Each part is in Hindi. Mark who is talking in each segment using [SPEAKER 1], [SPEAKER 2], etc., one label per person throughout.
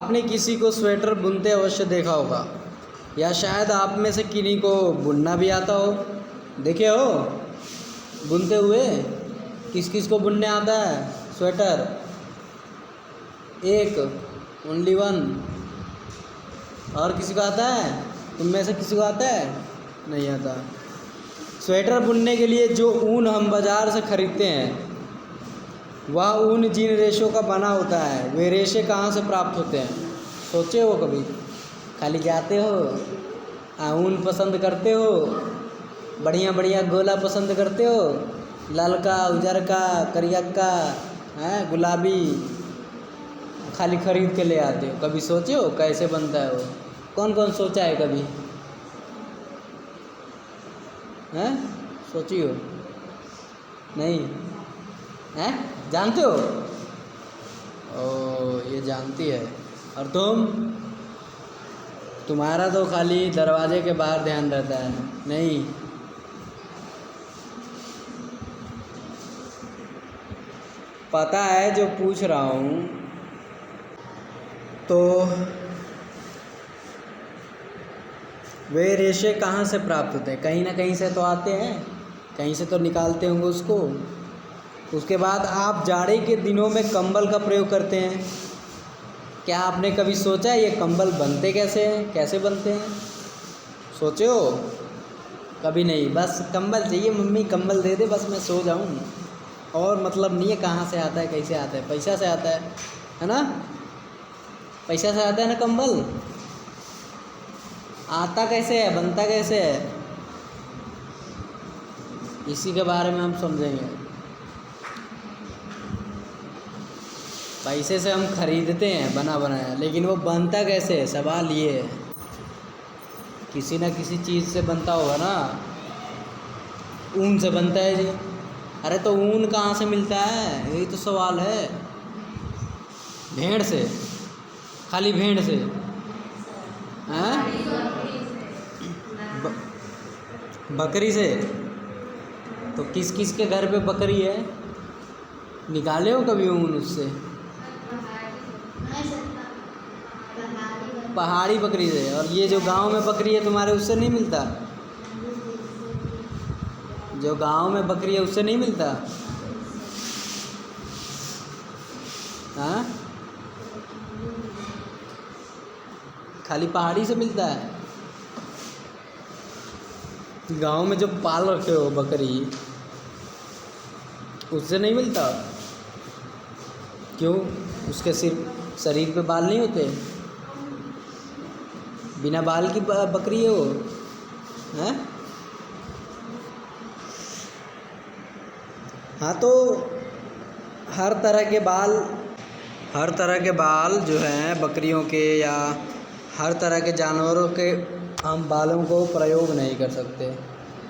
[SPEAKER 1] आपने किसी को स्वेटर बुनते अवश्य देखा होगा, या शायद आप में से किन्हीं को बुनना भी आता हो। देखे हो बुनते हुए? किस किस को बुनने आता है स्वेटर? एक, ओनली वन। और किसी को आता है? तुम में से किसी को आता है? नहीं आता। स्वेटर बुनने के लिए जो ऊन हम बाज़ार से ख़रीदते हैं वह ऊन जिन रेशों का बना होता है, वे रेशे कहाँ से प्राप्त होते हैं? सोचे हो कभी? खाली जाते हो, ऊन पसंद करते हो, बढ़िया बढ़िया गोला पसंद करते हो, ललका, उजर का, करिया का, गुलाबी, खाली खरीद के ले आते हो। कभी सोचे हो कैसे बनता है वो? कौन कौन सोचा है कभी? हैं? सोची हो? नहीं हैं? जानते हो? ओ, ये जानती है। और तुम्हारा तो खाली दरवाजे के बाहर ध्यान रहता है। नहीं, पता है जो पूछ रहा हूँ। तो वे रेशे कहाँ से प्राप्त होते हैं? कहीं ना कहीं से तो आते हैं, कहीं से तो निकालते होंगे उसको। उसके बाद आप जाड़े के दिनों में कंबल का प्रयोग करते हैं। क्या आपने कभी सोचा ये कंबल बनते कैसे हैं? कैसे बनते हैं? सोचे हो? कभी नहीं। बस कंबल चाहिए, मम्मी कंबल दे दे, बस मैं सो जाऊँ, और मतलब नहीं है कहाँ से आता है, कैसे आता है। पैसा से आता है ना? पैसा से आता है ना कंबल। आता कैसे है, बनता कैसे है, इसी के बारे में हम समझेंगे। पैसे से हम खरीदते हैं बना बनाया, लेकिन वो बनता कैसे है, सवाल ये है। किसी ना किसी चीज़ से बनता होगा ना। ऊन से बनता है जी। अरे तो ऊन कहाँ से मिलता है, यही तो सवाल है। भेड़ से, खाली भेड़ से? हैं? बकरी से? तो किस किस के घर पे बकरी है? निकाले हो कभी ऊन उससे? पहाड़ी बकरी से। और ये जो गांव में बकरी है तुम्हारे, उससे नहीं मिलता? जो गांव में बकरी है उससे नहीं मिलता? हाँ, खाली पहाड़ी से मिलता है। गांव में जो पाल रखे हो बकरी, उससे नहीं मिलता? क्यों? उसके शरीर पे बाल नहीं होते? बिना बाल की बकरी है वो? हैं? हाँ, तो हर तरह के बाल जो हैं बकरियों के, या हर तरह के जानवरों के हम बालों को प्रयोग नहीं कर सकते,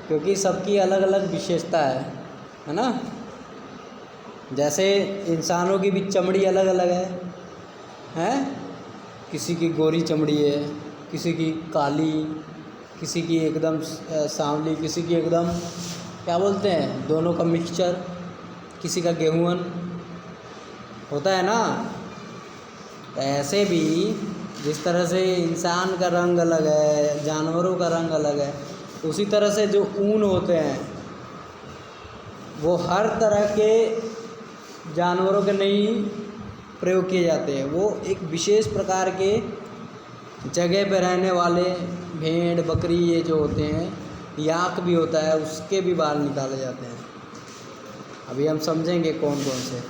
[SPEAKER 1] क्योंकि सबकी अलग अलग विशेषता है ना। जैसे इंसानों की भी चमड़ी अलग अलग है। किसी की गोरी चमड़ी है, किसी की काली, किसी की एकदम सांवली, किसी की एकदम क्या बोलते हैं, दोनों का मिक्सचर, किसी का गेहूँन होता है ना। तो ऐसे भी जिस तरह से इंसान का रंग अलग है, जानवरों का रंग अलग है, उसी तरह से जो ऊन होते हैं वो हर तरह के जानवरों के नहीं प्रयोग किए जाते हैं। वो एक विशेष प्रकार के जगह पर रहने वाले भेड़, बकरी, ये जो होते हैं, याक भी होता है, उसके भी बाल निकाले जाते हैं। अभी हम समझेंगे कौन कौन से।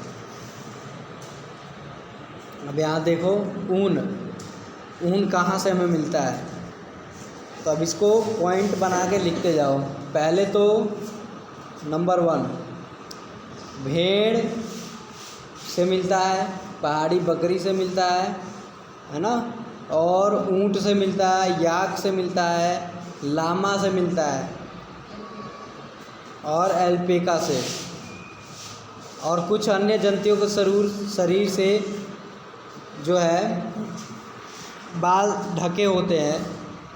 [SPEAKER 1] अब यहाँ देखो, ऊन कहाँ से हमें मिलता है। तो अब इसको पॉइंट बना के लिखते जाओ। पहले तो नंबर 1 भेड़ से मिलता है, पहाड़ी बकरी से मिलता है ना, और ऊँट से मिलता है, याक से मिलता है, लामा से मिलता है, और एल्पेका से, और कुछ अन्य जंतुओं के शरीर से जो है बाल ढके होते हैं,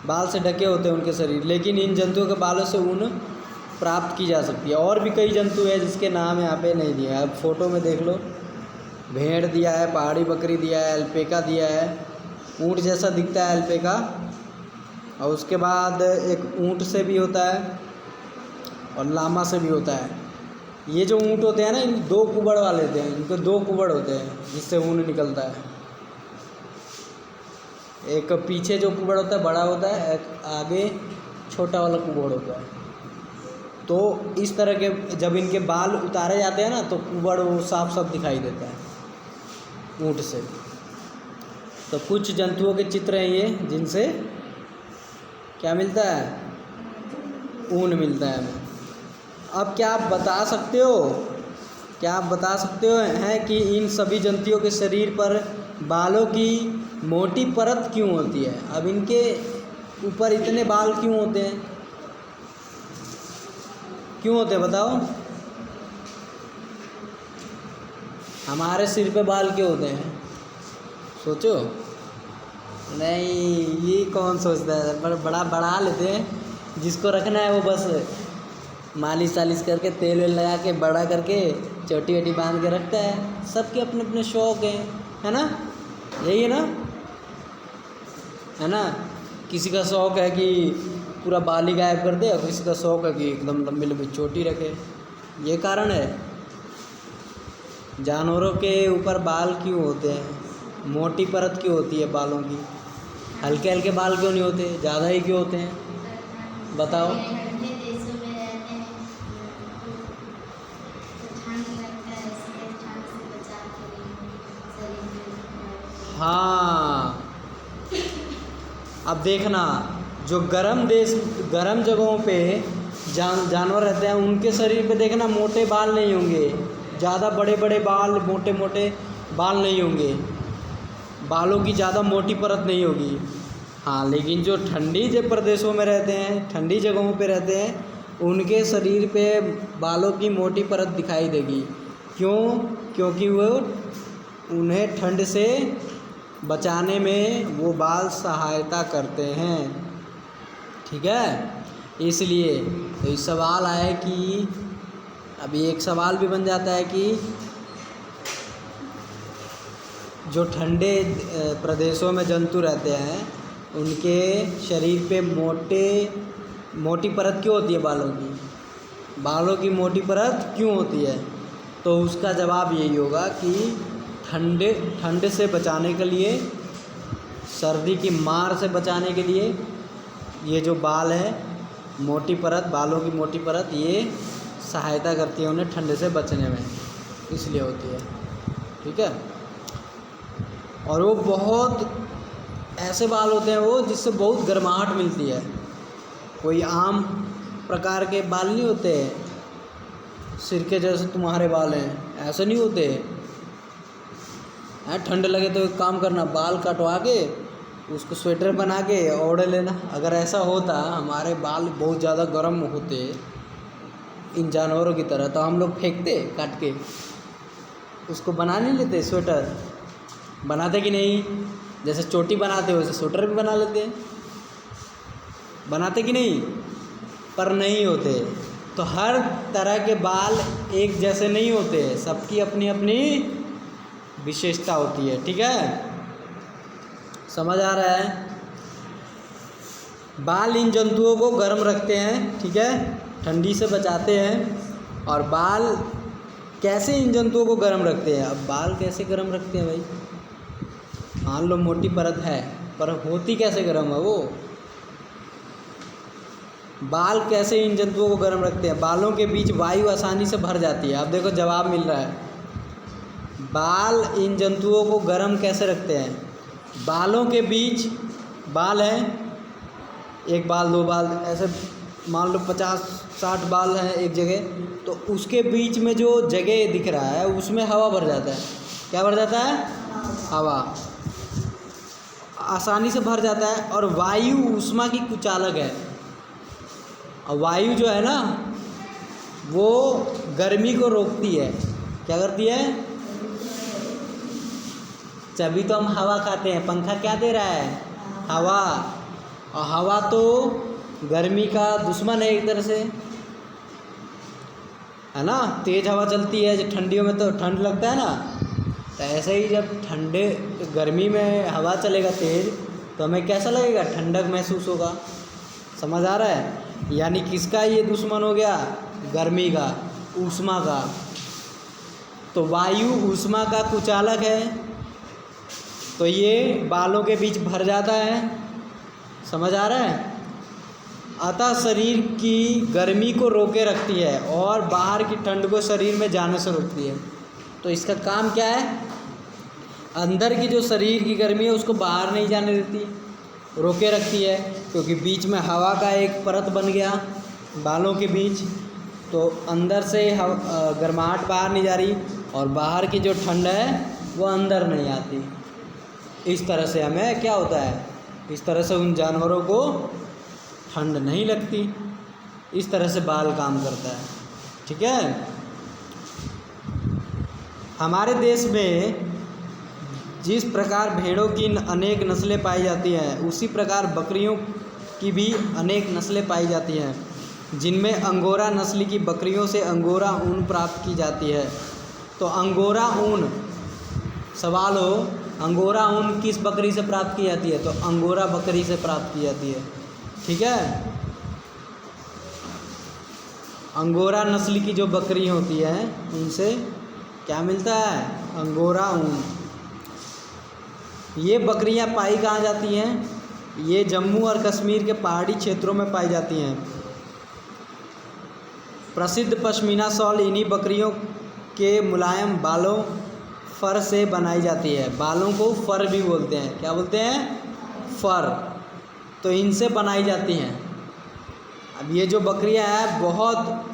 [SPEAKER 1] बाल से ढके होते हैं उनके शरीर, लेकिन इन जंतुओं के बालों से ऊन प्राप्त की जा सकती है। और भी कई जंतु हैं जिसके नाम यहाँ पे नहीं दिया है, अब फ़ोटो में देख लो। भेड़ दिया है, पहाड़ी बकरी दिया है, अल्पेका दिया है, ऊँट जैसा दिखता है अल्पैका। और उसके बाद एक ऊँट से भी होता है और लामा से भी होता है। ये जो ऊँट होते हैं ना, इन 2 कुबड़ वाले होते हैं, इनके 2 कुबड़ होते हैं जिससे ऊन निकलता है। एक पीछे जो कुबड़ होता है बड़ा होता है, एक आगे छोटा वाला कुबड़ होता है। तो इस तरह के जब इनके बाल उतारे जाते हैं ना, तो कुबड़ वो साफ साफ दिखाई देता है ऊँट से। तो कुछ जंतुओं के चित्र हैं ये, जिनसे क्या मिलता है, ऊन मिलता है हमें। अब क्या आप बता सकते हो हैं कि इन सभी जंतुओं के शरीर पर बालों की मोटी परत क्यों होती है? अब इनके ऊपर इतने बाल क्यों होते हैं? क्यों होते हैं बताओ? हमारे सिर पे बाल क्यों होते हैं? सोचो। नहीं, ये कौन सोचता है? पर बड़ा बढ़ा लेते हैं। जिसको रखना है वो बस मालिश वालिश करके तेल वेल लगा के बड़ा करके चोटी वोटी बांध के रखता है। सबके अपने अपने शौक हैं, है ना? यही है ना, है ना? किसी का शौक है कि पूरा बाल ही गायब कर दे, और किसी का शौक है कि एकदम लंबी लंबी चोटी रखे। ये कारण है। जानवरों के ऊपर बाल क्यों होते हैं? मोटी परत क्यों होती है बालों की? हल्के हल्के बाल क्यों नहीं होते? ज़्यादा ही क्यों होते हैं? बताओ। हाँ, अब देखना, जो गर्म जगहों पे जानवर रहते हैं, उनके शरीर पे देखना मोटे बाल नहीं होंगे, ज़्यादा बड़े बड़े बाल, मोटे मोटे बाल नहीं होंगे, बालों की ज़्यादा मोटी परत नहीं होगी। हाँ, लेकिन जो ठंडी प्रदेशों में रहते हैं, ठंडी जगहों पे रहते हैं, उनके शरीर पे बालों की मोटी परत दिखाई देगी। क्यों? क्योंकि वो उन्हें ठंड से बचाने में वो बाल सहायता करते हैं। ठीक है, इसलिए तो इस सवाल आए कि अभी एक सवाल भी बन जाता है कि जो ठंडे प्रदेशों में जंतु रहते हैं, उनके शरीर पे मोटी परत क्यों होती है बालों की? बालों की मोटी परत क्यों होती है? तो उसका जवाब यही होगा कि ठंड से बचाने के लिए, सर्दी की मार से बचाने के लिए ये जो बाल है, मोटी परत, बालों की मोटी परत, ये सहायता करती है उन्हें ठंड से बचने में, इसलिए होती है। ठीक है। और वो बहुत ऐसे बाल होते हैं वो जिससे बहुत गर्माहट मिलती है। कोई आम प्रकार के बाल नहीं होते सिर के जैसे तुम्हारे बाल हैं, ऐसे नहीं होते हैं। ठंड लगे तो एक काम करना, बाल कटवा के उसको स्वेटर बना के ओढ़ लेना। अगर ऐसा होता, हमारे बाल बहुत ज़्यादा गर्म होते इन जानवरों की तरह, तो हम लोग फेंकते काट के, उसको बना नहीं लेते स्वेटर? बनाते कि नहीं? जैसे चोटी बनाते हो वैसे स्वेटर भी बना लेते हैं, बनाते कि नहीं? पर नहीं होते। तो हर तरह के बाल एक जैसे नहीं होते, सबकी अपनी अपनी विशेषता होती है। ठीक है, समझ आ रहा है? बाल इन जंतुओं को गर्म रखते हैं, ठीक है, ठंडी से बचाते हैं। और बाल कैसे इन जंतुओं को गर्म रखते हैं? अब बाल कैसे गर्म रखते हैं भाई? मान लो मोटी परत है, पर होती कैसे गर्म है वो? बाल कैसे इन जंतुओं को गर्म रखते हैं? बालों के बीच वायु आसानी से भर जाती है। अब देखो जवाब मिल रहा है। बाल इन जंतुओं को गर्म कैसे रखते हैं? बालों के बीच बाल हैं, एक बाल दो बाल, ऐसे मान लो 50-60 बाल हैं एक जगह, तो उसके बीच में जो जगह दिख रहा है उसमें हवा भर जाता है। क्या भर जाता है? हवा आसानी से भर जाता है। और वायु ऊष्मा की कुचालक है। और वायु जो है ना, वो गर्मी को रोकती है। क्या करती है? तभी तो हम हवा खाते हैं। पंखा क्या दे रहा है? हवा। और हवा तो गर्मी का दुश्मन है एक तरह से, है ना? तेज़ हवा चलती है, जब ठंडियों में तो ठंड लगता है ना, तो ऐसे ही जब ठंडे गर्मी में हवा चलेगा तेज़ तो हमें कैसा लगेगा, ठंडक महसूस होगा। समझ आ रहा है। यानी किसका ये दुश्मन हो गया, गर्मी का, ऊष्मा का। तो वायु ऊष्मा का कुचालक है, तो ये बालों के बीच भर जाता है। समझ आ रहा है। अतः शरीर की गर्मी को रोके रखती है और बाहर की ठंड को शरीर में जाने से रोकती है। तो इसका काम क्या है, अंदर की जो शरीर की गर्मी है उसको बाहर नहीं जाने देती, रोके रखती है। क्योंकि बीच में हवा का एक परत बन गया बालों के बीच, तो अंदर से गर्माहट बाहर नहीं जा रही और बाहर की जो ठंड है वो अंदर नहीं आती। इस तरह से हमें क्या होता है, इस तरह से उन जानवरों को ठंड नहीं लगती। इस तरह से बाल काम करता है। ठीक है। हमारे देश में जिस प्रकार भेड़ों की अनेक नस्लें पाई जाती हैं, उसी प्रकार बकरियों की भी अनेक नस्लें पाई जाती हैं, जिनमें अंगोरा नस्ल की बकरियों से अंगोरा ऊन प्राप्त की जाती है। तो अंगोरा ऊन, सवाल हो, अंगोरा ऊन किस बकरी से प्राप्त की जाती है, तो अंगोरा बकरी से प्राप्त की जाती है। ठीक है। अंगोरा नस्ल की जो बकरी होती है उनसे क्या मिलता है, अंगोरा ऊन। ये बकरियां पाई कहाँ जाती हैं, ये जम्मू और कश्मीर के पहाड़ी क्षेत्रों में पाई जाती हैं। प्रसिद्ध पश्मीना शॉल इन्हीं बकरियों के मुलायम बालों, फर से बनाई जाती है। बालों को फर भी बोलते हैं। क्या बोलते हैं, फर। तो इनसे बनाई जाती हैं। अब ये जो बकरियां हैं बहुत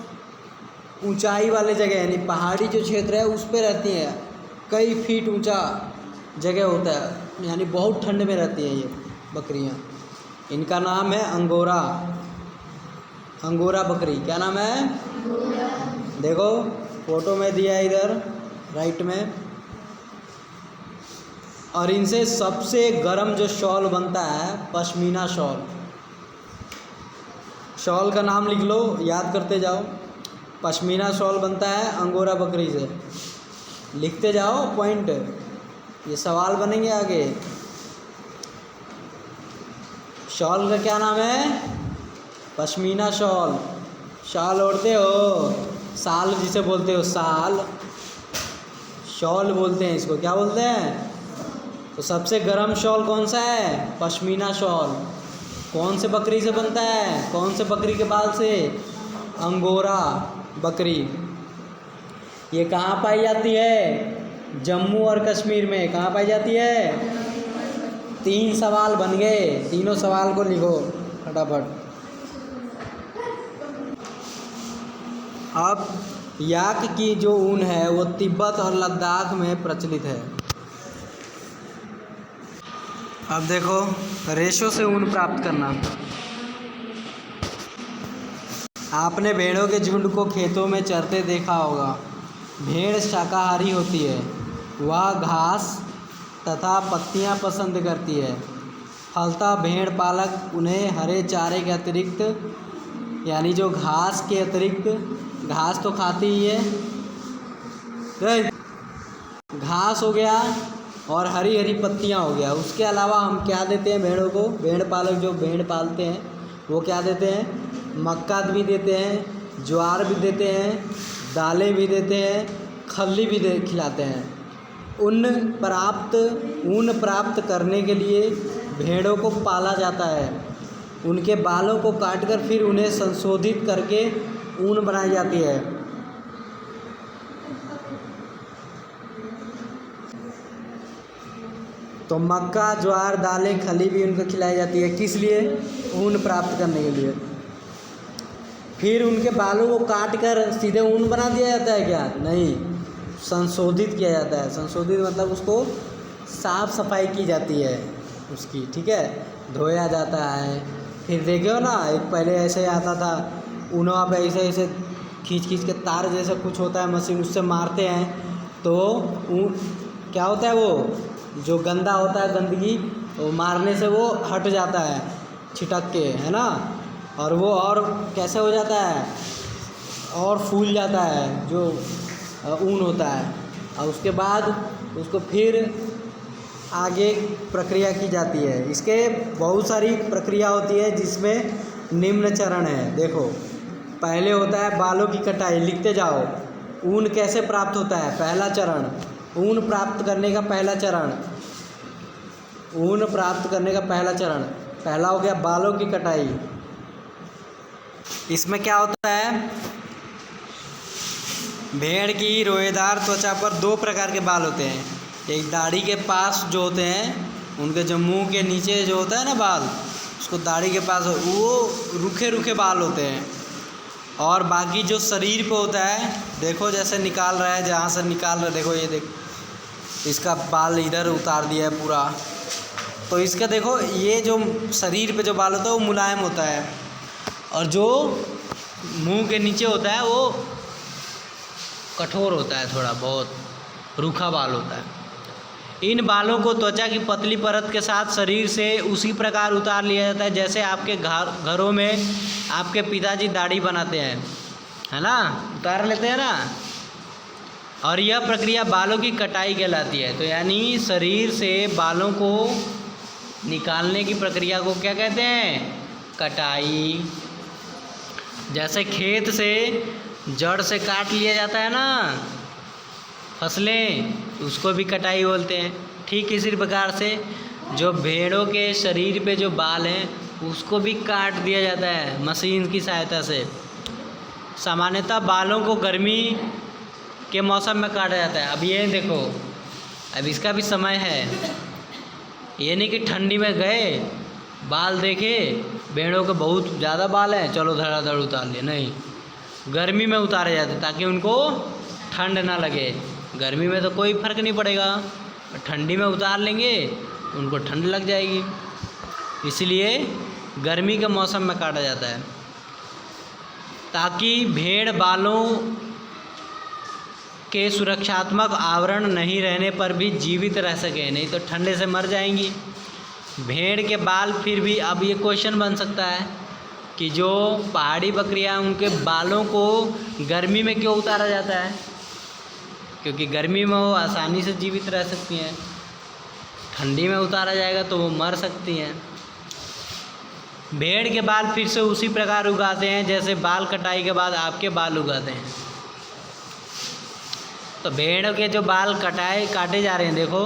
[SPEAKER 1] ऊंचाई वाले जगह, यानी पहाड़ी जो क्षेत्र है उस पे रहती हैं। कई फीट ऊंचा जगह होता है, यानी बहुत ठंड में रहती हैं ये बकरियां। इनका नाम है अंगोरा, अंगोरा बकरी। क्या नाम है, देखो फोटो में दिया है इधर राइट में। और इनसे सबसे गर्म जो शॉल बनता है पश्मीना शॉल। शॉल का नाम लिख लो, याद करते जाओ। पश्मीना शॉल बनता है अंगोरा बकरी से। लिखते जाओ पॉइंट, ये सवाल बनेंगे आगे। शॉल का क्या नाम है, पश्मीना शॉल। शॉल ओढ़ते हो, साल जिसे बोलते हो, साल, शॉल बोलते हैं इसको। क्या बोलते हैं, तो सबसे गर्म शॉल कौन सा है, पश्मीना शॉल। कौन से बकरी से बनता है, कौन से बकरी के बाल से, अंगोरा बकरी। ये कहाँ पाई जाती है, जम्मू और कश्मीर में। कहाँ पाई जाती है, 3 सवाल बन गए, तीनों सवाल को लिखो फटाफट। अब याक की जो ऊन है वो तिब्बत और लद्दाख में प्रचलित है। अब देखो रेशों से ऊन प्राप्त करना। आपने भेड़ों के झुंड को खेतों में चरते देखा होगा। भेड़ शाकाहारी होती है, वह घास तथा पत्तियां पसंद करती है। फलतः भेड़ पालक उन्हें हरे चारे के अतिरिक्त, यानी जो घास के अतिरिक्त, घास तो खाती ही है, घास हो गया और हरी हरी पत्तियां हो गया, उसके अलावा हम क्या देते हैं भेड़ों को, भेड़ पालक जो भेड़ पालते हैं वो क्या देते हैं, मक्का भी देते हैं, ज्वार भी देते हैं, दालें भी देते हैं, खल्ली भी खिलाते हैं। ऊन प्राप्त करने के लिए भेड़ों को पाला जाता है। उनके बालों को काटकर फिर उन्हें संशोधित करके ऊन बनाई जाती है। तो मक्का, ज्वार, दालें, खली भी उनको खिलाई जाती है। किस लिए, ऊन प्राप्त करने के लिए। फिर उनके बालों को काट कर सीधे ऊन बना दिया जाता है क्या, नहीं, संशोधित किया जाता है। संशोधित मतलब उसको साफ़ सफाई की जाती है उसकी, ठीक है, धोया जाता है। फिर देखे हो ना, एक पहले ऐसे आता था ऊनवा पे, ऐसे ऐसे खींच खींच के तार जैसा कुछ होता है मशीन, उससे मारते हैं तो क्या होता है, वो जो गंदा होता है गंदगी, वो मारने से वो हट जाता है छिटक के, है ना। और वो और कैसे हो जाता है, और फूल जाता है जो ऊन होता है। और उसके बाद उसको फिर आगे प्रक्रिया की जाती है। इसके बहुत सारी प्रक्रिया होती है जिसमें निम्न चरण है। देखो, पहले होता है बालों की कटाई, लिखते जाओ। ऊन कैसे प्राप्त होता है? पहला चरण, ऊन प्राप्त करने का पहला चरण, ऊन प्राप्त करने का पहला चरण, पहला हो गया बालों की कटाई। इसमें क्या होता है, भेड़ की रोएदार त्वचा पर दो प्रकार के बाल होते हैं। एक दाढ़ी के पास जो होते हैं, उनके जो मुंह के नीचे जो होता है ना बाल, उसको दाढ़ी के पास, वो रूखे रूखे बाल होते हैं। और बाकी जो शरीर पे होता है, देखो जैसे निकाल रहा है, जहाँ से निकाल रहा है, देखो ये देखो, इसका बाल इधर उतार दिया है पूरा। तो इसका देखो, ये जो शरीर पे जो बाल होता है वो मुलायम होता है, और जो मुंह के नीचे होता है वो कठोर होता है, थोड़ा बहुत रूखा बाल होता है। इन बालों को त्वचा की पतली परत के साथ शरीर से उसी प्रकार उतार लिया जाता है जैसे आपके घरों में आपके पिताजी दाढ़ी बनाते हैं, है ना, उतार लेते हैं ना। और यह प्रक्रिया बालों की कटाई कहलाती है। तो यानी शरीर से बालों को निकालने की प्रक्रिया को क्या कहते हैं? कटाई। जैसे खेत से जड़ से काट लिया जाता है ना फसलें, उसको भी कटाई बोलते हैं। ठीक इसी प्रकार से जो भेड़ों के शरीर पे जो बाल हैं उसको भी काट दिया जाता है मशीन की सहायता से। सामान्यतः बालों को गर्मी के मौसम में काटा जाता है। अब ये देखो, अब इसका भी समय है, ये नहीं कि ठंडी में गए बाल देखे भेड़ों के बहुत ज़्यादा बाल हैं, चलो धड़ाधड़ उतार लिए, नहीं, गर्मी में उतारे जाते हैं ताकि उनको ठंड ना लगे। गर्मी में तो कोई फ़र्क नहीं पड़ेगा, ठंडी में उतार लेंगे उनको ठंड लग जाएगी, इसलिए गर्मी के मौसम में काटा जाता है ताकि भेड़ बालों के सुरक्षात्मक आवरण नहीं रहने पर भी जीवित रह सके, नहीं तो ठंडे से मर जाएंगी। भेड़ के बाल फिर भी, अब ये क्वेश्चन बन सकता है कि जो पहाड़ी बकरियां, उनके बालों को गर्मी में क्यों उतारा जाता है? क्योंकि गर्मी में वो आसानी से जीवित रह सकती हैं, ठंडी में उतारा जाएगा तो वो मर सकती हैं। भेड़ के बाल फिर से उसी प्रकार उगाते हैं जैसे बाल कटाई के बाद आपके बाल उगाते हैं। तो भेड़ के जो बाल काटे जा रहे हैं, देखो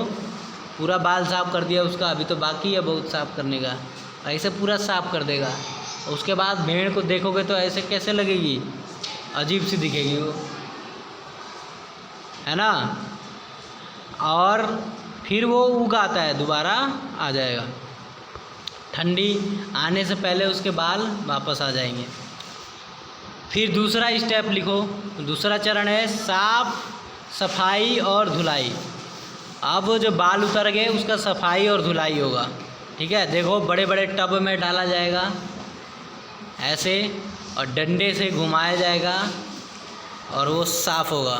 [SPEAKER 1] पूरा बाल साफ कर दिया उसका, अभी तो बाकी है बहुत साफ करने का, ऐसे पूरा साफ कर देगा। उसके बाद भेड़ को देखोगे तो ऐसे कैसे लगेगी, अजीब सी दिखेगी वो, है ना। और फिर वो उगाता है, दोबारा आ जाएगा, ठंडी आने से पहले उसके बाल वापस आ जाएंगे। फिर दूसरा स्टेप लिखो, दूसरा चरण है साफ सफाई और धुलाई। अब वो जो बाल उतर गए उसका सफाई और धुलाई होगा, ठीक है। देखो बड़े बड़े टब में डाला जाएगा ऐसे, और डंडे से घुमाया जाएगा और वो साफ होगा।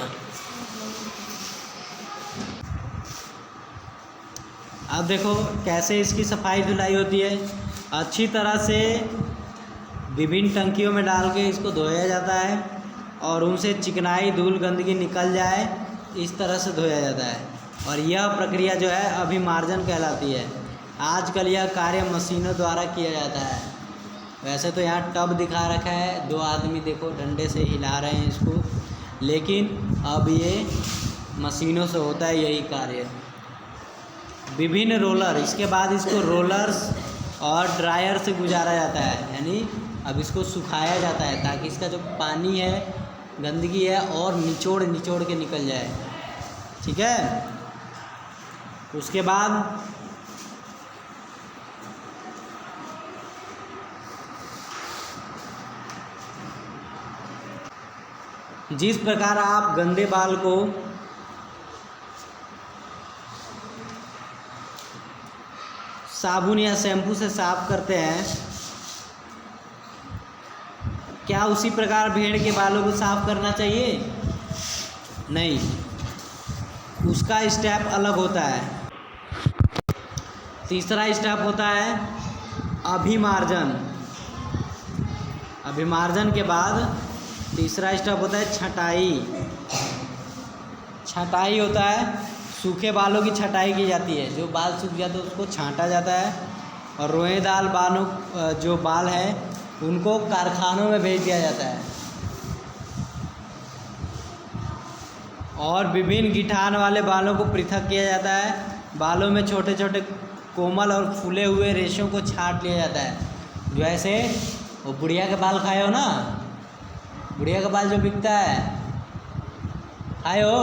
[SPEAKER 1] अब देखो कैसे इसकी सफाई धुलाई होती है। अच्छी तरह से विभिन्न टंकियों में डाल के इसको धोया जाता है और उनसे चिकनाई धूल गंदगी निकल जाए, इस तरह से धोया जाता है। और यह प्रक्रिया जो है अभिमार्जन कहलाती है। आजकल यह कार्य मशीनों द्वारा किया जाता है। वैसे तो यहाँ टब दिखा रखा है, दो आदमी देखो डंडे से हिला रहे हैं इसको, लेकिन अब ये मशीनों से होता है यही कार्य। विभिन्न रोलर, इसके बाद इसको रोलर्स और ड्रायर से गुजारा जाता है, यानी अब इसको सुखाया जाता है ताकि इसका जो पानी है, गंदगी है, और निचोड़ निचोड़ के निकल जाए, ठीक है। उसके बाद जिस प्रकार आप गंदे बाल को साबुन या शैम्पू से साफ करते हैं, क्या उसी प्रकार भेड़ के बालों को साफ करना चाहिए? नहीं, उसका स्टेप अलग होता है। तीसरा स्टेप होता है अभिमार्जन। अभिमार्जन के बाद तीसरा स्टेप होता है छटाई। छटाई होता है सूखे बालों की छटाई की जाती है। जो बाल सूख जाते हैं उसको छांटा जाता है और रोएदार बालों जो बाल हैं उनको कारखानों में भेज दिया जाता है। और विभिन्न गिठान वाले बालों को पृथक किया जाता है। बालों में छोटे छोटे कोमल और फूले हुए रेशों को छांट लिया जाता है। जो ऐसे वो बुढ़िया के बाल खाए हो ना, बुढ़िया का बाल जो बिकता है खाए हो,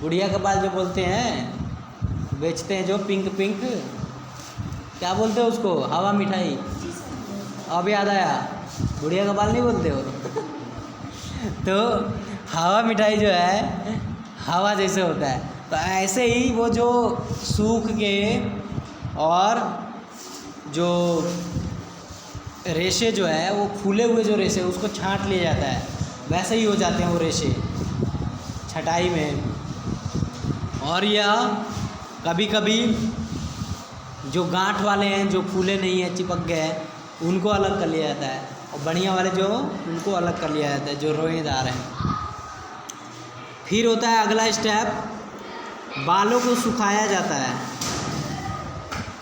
[SPEAKER 1] बुढ़िया का बाल जो बोलते हैं बेचते हैं, जो पिंक पिंक क्या बोलते हो उसको, हवा मिठाई। अब याद आया, बुढ़िया का बाल नहीं बोलते हो तो हवा मिठाई जो है हवा जैसे होता है। तो ऐसे ही वो जो सूख के और जो रेशे जो है वो फूले हुए जो रेशे उसको छांट लिया जाता है, वैसे ही हो जाते हैं वो रेशे छटाई में। और यह कभी कभी जो गांठ वाले हैं, जो फूले नहीं हैं, चिपक गए हैं, उनको अलग कर लिया जाता है और बढ़िया वाले जो उनको अलग कर लिया जाता है, जो रोएदार हैं। फिर होता है अगला स्टेप, बालों को सुखाया जाता है।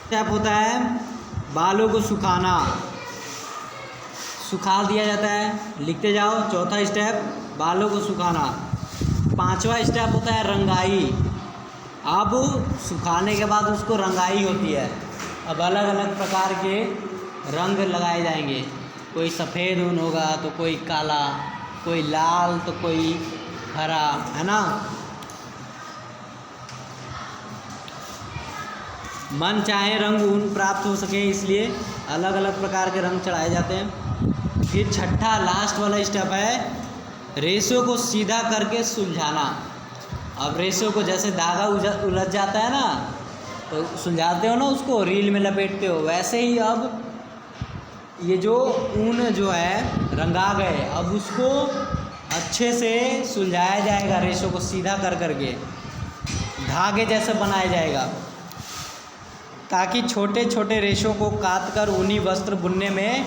[SPEAKER 1] स्टेप होता है बालों को सुखाना, सुखा दिया जाता है। लिखते जाओ, चौथा स्टेप बालों को सुखाना। पांचवा स्टेप होता है रंगाई। अब सुखाने के बाद उसको रंगाई होती है। अब अलग अलग प्रकार के रंग लगाए जाएंगे, कोई सफ़ेद ऊन होगा तो कोई काला, कोई लाल तो कोई हरा, है ना। मन चाहे रंग ऊन प्राप्त हो सके इसलिए अलग अलग प्रकार के रंग चढ़ाए जाते हैं। फिर छठा लास्ट वाला स्टेप है रेशों को सीधा करके सुलझाना। अब रेशों को जैसे धागा उलझ जाता है ना, तो सुलझाते हो ना उसको, रील में लपेटते हो, वैसे ही अब ये जो ऊन जो है रंगा गए, अब उसको अच्छे से सुलझाया जाएगा, रेशों को सीधा कर करके धागे जैसे बनाया जाएगा, ताकि छोटे छोटे रेशों को काट कर ऊनी वस्त्र बुनने में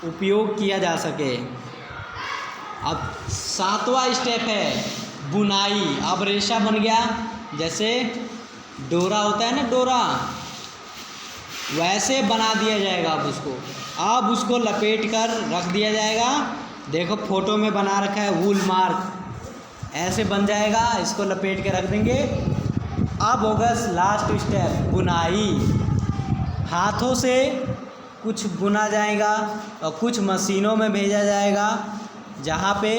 [SPEAKER 1] उपयोग किया जा सके। अब सातवां स्टेप है बुनाई। अब रेशा बन गया, जैसे डोरा होता है ना, डोरा वैसे बना दिया जाएगा। अब उसको लपेट कर रख दिया जाएगा। देखो फोटो में बना रखा है वूल मार्क, ऐसे बन जाएगा, इसको लपेट के रख देंगे। अब होगा लास्ट स्टेप बुनाई। हाथों से कुछ बुना जाएगा और कुछ मशीनों में भेजा जाएगा, जहाँ पे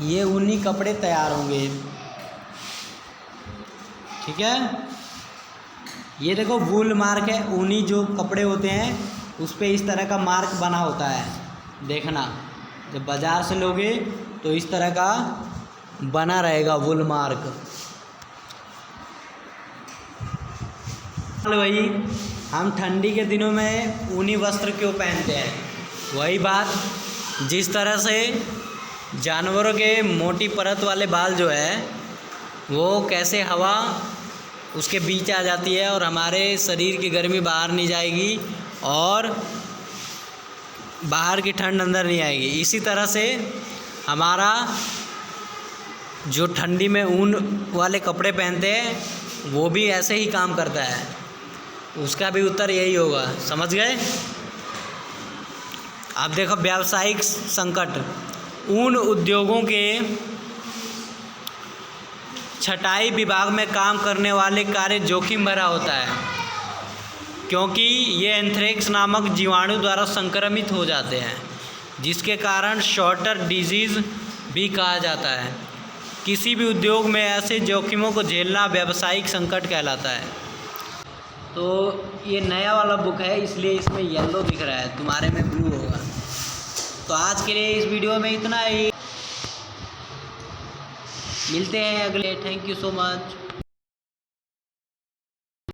[SPEAKER 1] ये ऊनी कपड़े तैयार होंगे। ठीक है, ये देखो वूल मार्क है, ऊनी जो कपड़े होते हैं उस पे इस तरह का मार्क बना होता है। देखना, जब बाज़ार से लोगे तो इस तरह का बना रहेगा वूल मार्क। वही हम ठंडी के दिनों में ऊनी वस्त्र क्यों पहनते हैं, वही बात, जिस तरह से जानवरों के मोटी परत वाले बाल जो है वो कैसे हवा उसके बीच आ जाती है और हमारे शरीर की गर्मी बाहर नहीं जाएगी और बाहर की ठंड अंदर नहीं आएगी, इसी तरह से हमारा जो ठंडी में ऊन वाले कपड़े पहनते हैं वो भी ऐसे ही काम करता है। उसका भी उत्तर यही होगा, समझ गए। अब देखो व्यावसायिक संकट। ऊन उद्योगों के छटाई विभाग में काम करने वाले कार्य जोखिम भरा होता है, क्योंकि ये एंथ्रेक्स नामक जीवाणु द्वारा संक्रमित हो जाते हैं, जिसके कारण शॉर्टर डिजीज़ भी कहा जाता है। किसी भी उद्योग में ऐसे जोखिमों को झेलना व्यावसायिक संकट कहलाता है। तो ये नया वाला बुक है, इसलिए इसमें येलो दिख रहा है, तुम्हारे में ब्लू होगा। तो आज के लिए इस वीडियो में इतना ही, मिलते हैं अगले। Thank you so much.